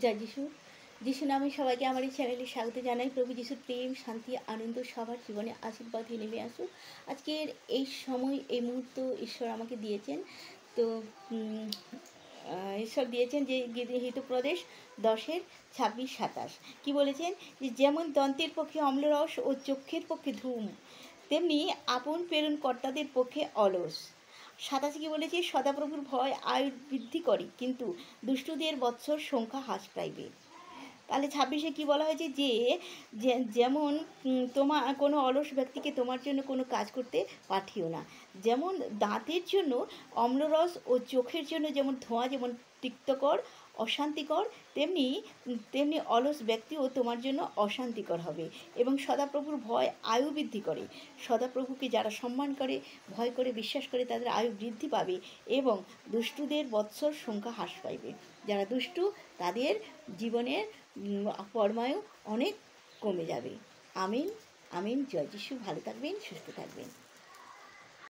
জয় যিশু। যিশু নামে সবাইকে আমার এই চ্যানেলে স্বাগত জানাই। প্রভু যিশুর প্রেম, শান্তি, আনন্দ সবার জীবনে আশীর্বাদ হয়ে নেমে আসুক। আজকের এই সময়, এই মুহূর্ত ঈশ্বর আমাকে দিয়েছেন। তো ঈশ্বর দিয়েছেন যে হিতোপদেশ 10:26-27 কি বলেছেন, যে যেমন দন্তের পক্ষে অম্লরস ও চক্ষের পক্ষে ধূম, তেমনি আপন প্রেরণকর্তাদের পক্ষে অলস। 27 কি বলেছে, সদাপ্রভুর ভয় আয়ু বৃদ্ধি করে, কিন্তু দুষ্টুদের বৎসর সংখ্যা হ্রাস পাইবে। তাহলে 26-এ কী বলা হয়েছে, যে যেমন তোমার কোনো অলস ব্যক্তিকে তোমার জন্য কোনো কাজ করতে পাঠিও না। যেমন দাঁতের জন্য অম্লরস ও চোখের জন্য যেমন ধোঁয়া যেমন তিক্তকর, অশান্তিকর, তেমনি তেমনি অলস ব্যক্তিও তোমার জন্য অশান্তিকর হবে। এবং সদাপ্রভুর ভয় আয়ু বৃদ্ধি করে। সদাপ্রভুকে যারা সম্মান করে, ভয় করে, বিশ্বাস করে, তাদের আয়ু বৃদ্ধি পাবে এবং দুষ্টুদের বৎসর সংখ্যা হ্রাস পাইবে। যারা দুষ্টু তাদের জীবনের পরমায়ু অনেক কমে যাবে। আমিন আমিন। জয় যিশু। ভালো থাকবেন, সুস্থ থাকবেন।